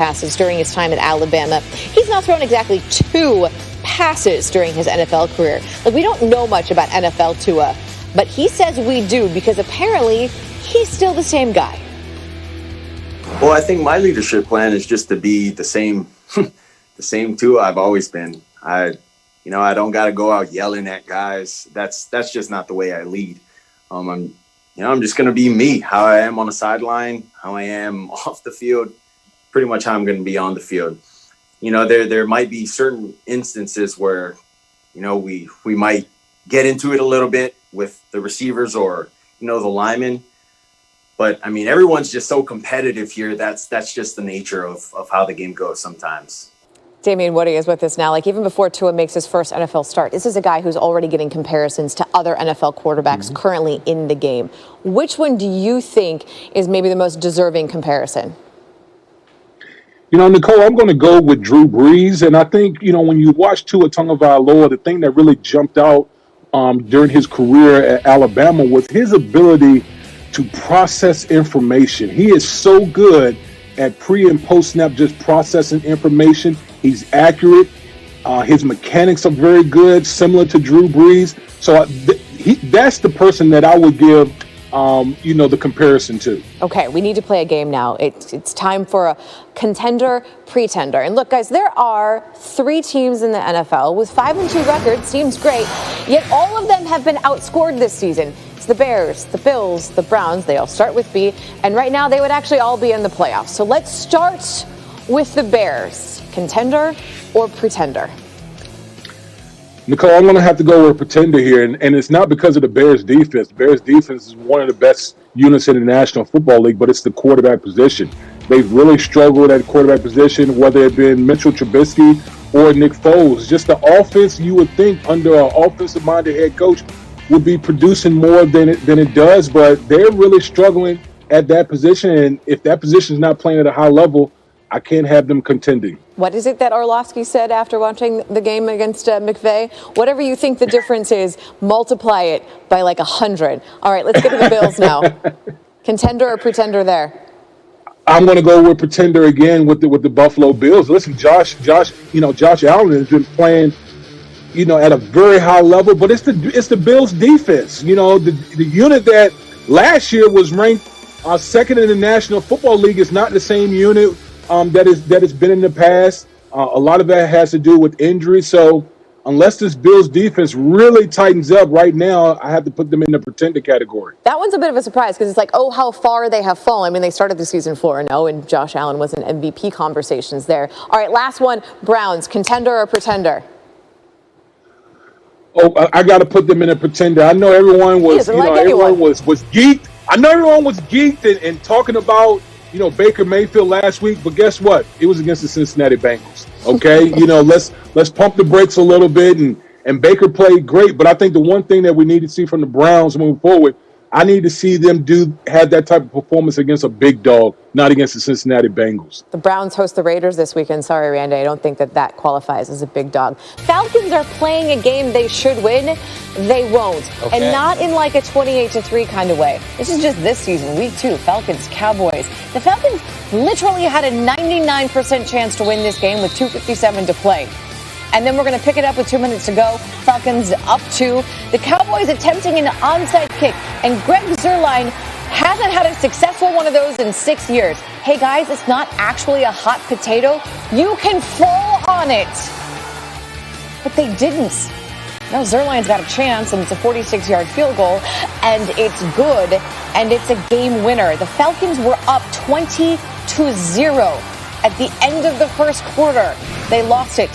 passes during his time at Alabama. He's not thrown exactly 2 passes during his NFL career. Like, we don't know much about NFL Tua, but he says we do because apparently he's still the same guy. Well, I think my leadership plan is just to be the same, the same Tua I've always been. I don't got to go out yelling at guys. That's just not the way I lead. I'm just going to be me, how I am on the sideline, how I am off the field, pretty much how I'm going to be on the field. There might be certain instances where, we might get into it a little bit with the receivers or, the linemen. But, everyone's just so competitive here. That's just the nature of how the game goes sometimes. Damien Woody is with us now. Like, even before Tua makes his first NFL start, this is a guy who's already getting comparisons to other NFL quarterbacks currently in the game. Which one do you think is maybe the most deserving comparison? Nicole, I'm going to go with Drew Brees. And I think, when you watch Tua Tagovailoa, the thing that really jumped out during his career at Alabama was his ability to process information. He is so good at pre and post snap, just processing information. He's accurate. His mechanics are very good, similar to Drew Brees. So that's the person that I would give, the comparison to. Okay, we need to play a game now. It's time for a contender, pretender. And look, guys, there are 3 teams in the NFL with 5-2 records. Seems great. Yet all of them have been outscored this season. It's the Bears, the Bills, the Browns. They all start with B. And right now, they would actually all be in the playoffs. So let's start with the Bears. Contender or pretender? Nicole, I'm going to have to go with a pretender here. And it's not because of the Bears' defense. The Bears' defense is one of the best units in the National Football League, but it's the quarterback position. They've really struggled at quarterback position, whether it been Mitchell Trubisky or Nick Foles. Just the offense, you would think, under an offensive-minded head coach, would be producing more than it does, but they're really struggling at that position. And if that position is not playing at a high level, I can't have them contending. What is it that Orlovsky said after watching the game against McVay? Whatever you think the difference is, multiply it by like 100. All right, let's get to the Bills now. Contender or pretender there? I'm going to go with pretender again with the Buffalo Bills. Listen, Josh Allen has been playing, at a very high level, but it's the Bills defense. The unit that last year was ranked second in the National Football League is not the same unit that has been in the past. A lot of that has to do with injury. So unless this Bills defense really tightens up right now, I have to put them in the pretender category. That one's a bit of a surprise because it's like, oh, how far they have fallen. They started the season 4-0, and Josh Allen was in MVP conversations there. All right, last one, Browns, contender or pretender? Oh, I got to put them in a pretender. I know everyone was, everyone was geeked. I know everyone was geeked and talking about, Baker Mayfield last week, but guess what? It was against the Cincinnati Bengals. Okay, let's pump the brakes a little bit, and Baker played great. But I think the one thing that we need to see from the Browns moving forward, I need to see them have that type of performance against a big dog, not against the Cincinnati Bengals. The Browns host the Raiders this weekend. Sorry, Randy, I don't think that qualifies as a big dog. Falcons are playing a game they should win. They won't. Okay. And not in like a 28-3 kind of way. This is just this season, week 2, Falcons, Cowboys. The Falcons literally had a 99% chance to win this game with 2:57 to play. And then we're going to pick it up with 2 minutes to go. Falcons up 2. The Cowboys attempting an onside kick. And Greg Zuerlein hasn't had a successful one of those in 6 years. Hey, guys, it's not actually a hot potato. You can fall on it. But they didn't. Now Zuerlein's got a chance, and it's a 46-yard field goal. And it's good. And it's a game winner. The Falcons were up 20-0 at the end of the first quarter. They lost it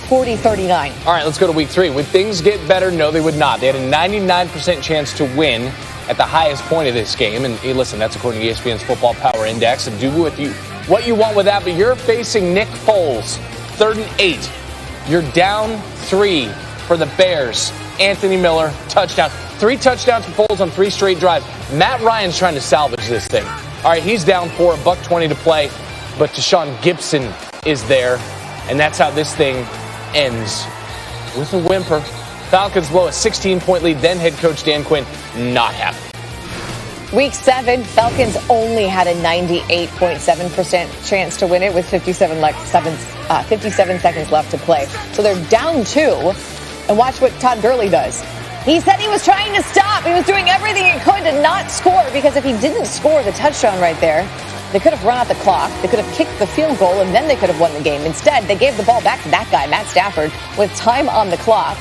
40-39. All right, let's go to week 3. Would things get better? No, they would not. They had a 99% chance to win at the highest point of this game. And hey, listen, that's according to ESPN's Football Power Index. And do with you what you want with that. But you're facing Nick Foles, 3rd and 8. You're down 3 for the Bears. Anthony Miller, touchdown. 3 touchdowns for Foles on 3 straight drives. Matt Ryan's trying to salvage this thing. All right, he's down 4, $1:20 to play. But Deshaun Gibson is there. And that's how this thing ends with a whimper. Falcons blow a 16-point lead. Then head coach Dan Quinn not happy. Week 7, Falcons only had a 98.7% chance to win it with 57 seconds left to play. So they're down 2. And watch what Todd Gurley does. He said he was trying to stop. He was doing everything he could to not score, because if he didn't score the touchdown right there, they could have run out the clock. They could have kicked the field goal, and then they could have won the game. Instead, they gave the ball back to that guy, Matt Stafford, with time on the clock.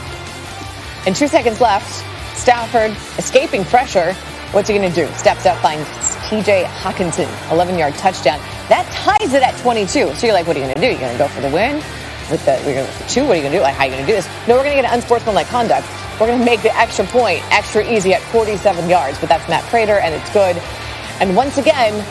And 2 seconds left. Stafford escaping pressure. What's he going to do? Steps up, finds TJ Hawkinson, 11-yard touchdown. That ties it at 22. So you're like, what are you going to do? You're going to go for the win? We're going to go for 2? What are you going to do? Like, how are you going to do this? No, we're going to get an unsportsmanlike conduct. We're going to make the extra point extra easy at 47 yards. But that's Matt Prater, and it's good. And once again,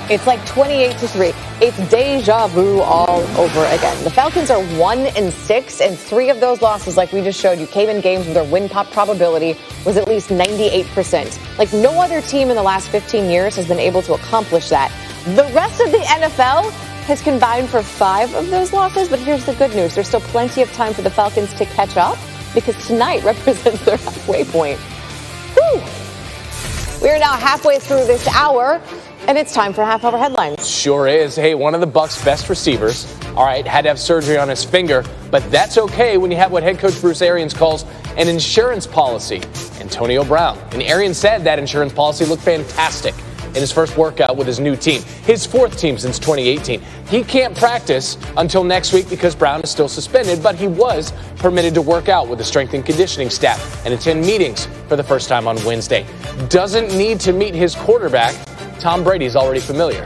it's like 28-3. It's deja vu all over again. The Falcons are 1-6, and 3 of those losses, like we just showed you, came in games where their win probability was at least 98%. Like no other team in the last 15 years has been able to accomplish that. The rest of the NFL has combined for 5 of those losses, but here's the good news. There's still plenty of time for the Falcons to catch up, because tonight represents their halfway point. Woo! We are now halfway through this hour, and it's time for half-hour headlines. Sure is. Hey, one of the Bucs' best receivers, all right, had to have surgery on his finger, but that's okay when you have what head coach Bruce Arians calls an insurance policy. Antonio Brown. And Arians said that insurance policy looked fantastic in his first workout with his new team, his 4th team since 2018. He can't practice until next week because Brown is still suspended, but he was permitted to work out with the strength and conditioning staff and attend meetings for the first time on Wednesday. Doesn't need to meet his quarterback. Tom Brady's already familiar.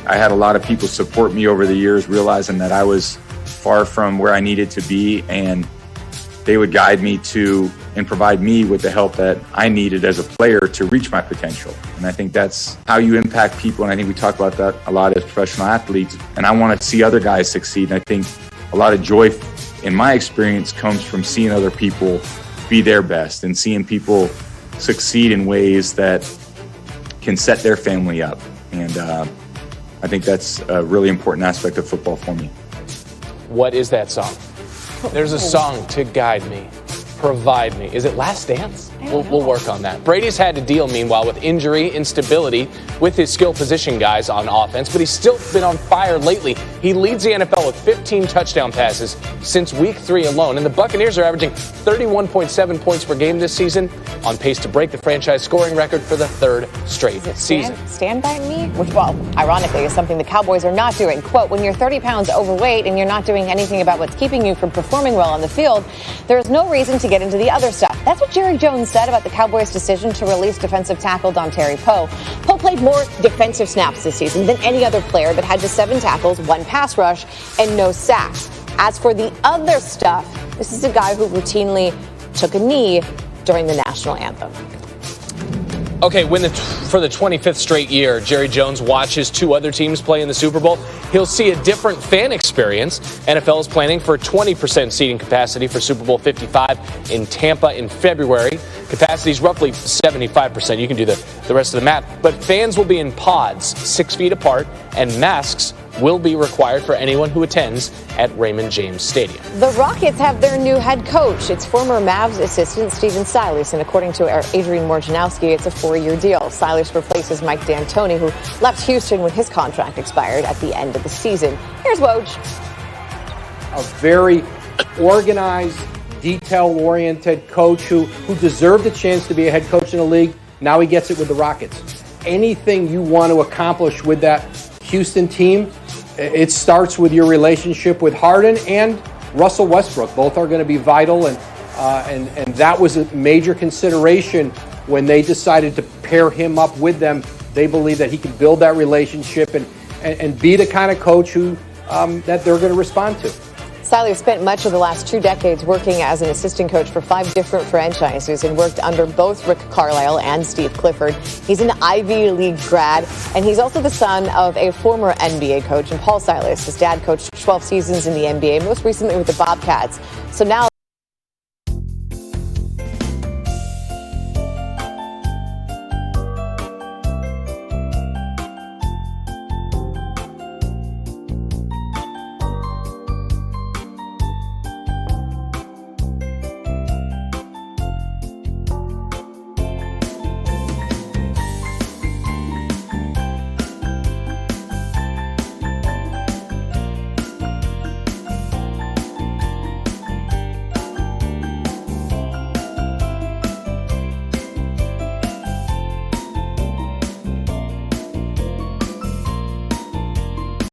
I had a lot of people support me over the years, realizing that I was far from where I needed to be, and they would guide me to and provide me with the help that I needed as a player to reach my potential. And I think that's how you impact people, and I think we talk about that a lot as professional athletes, and I want to see other guys succeed. And I think a lot of joy in my experience comes from seeing other people be their best and seeing people succeed in ways that can set their family up. And I think that's a really important aspect of football for me. What is that song? There's a song to guide me, provide me. Is it Last Dance? We'll work on that. Brady's had to deal, meanwhile, with injury, instability with his skill position guys on offense, but he's still been on fire lately. He leads the NFL with 15 touchdown passes since week 3 alone, and the Buccaneers are averaging 31.7 points per game this season, on pace to break the franchise scoring record for the 3rd straight season. Stand by me? Which, well, ironically, is something the Cowboys are not doing. Quote, when you're 30 pounds overweight and you're not doing anything about what's keeping you from performing well on the field, there is no reason to get into the other stuff. That's what Jerry Jones said about the Cowboys' decision to release defensive tackle Dontari Poe. Poe played more defensive snaps this season than any other player, but had just 7 tackles, 1 pass rush, and no sacks. As for the other stuff, this is a guy who routinely took a knee during the national anthem. Okay, for the 25th straight year, Jerry Jones watches 2 other teams play in the Super Bowl. He'll see a different fan experience. NFL is planning for 20% seating capacity for Super Bowl 55 in Tampa in February. Capacity is roughly 75%. You can do the rest of the math. But fans will be in pods 6 feet apart, and masks will be required for anyone who attends at Raymond James Stadium. The Rockets have their new head coach. It's former Mavs assistant Steven Silas, and according to Adrian Wojnarowski, it's a 4-year deal. Silas replaces Mike D'Antoni, who left Houston when his contract expired at the end of the season. Here's Woj. A very organized, detail-oriented coach who deserved a chance to be a head coach in the league. Now he gets it with the Rockets. Anything you want to accomplish with that Houston team, it starts with your relationship with Harden and Russell Westbrook. Both are going to be vital, and that was a major consideration when they decided to pair him up with them. They believe that he can build that relationship and be the kind of coach who that they're going to respond to. Silas spent much of the last 2 decades working as an assistant coach for 5 different franchises and worked under both Rick Carlisle and Steve Clifford. He's an Ivy League grad, and he's also the son of a former NBA coach, and Paul Silas. His dad coached 12 seasons in the NBA, most recently with the Bobcats. So now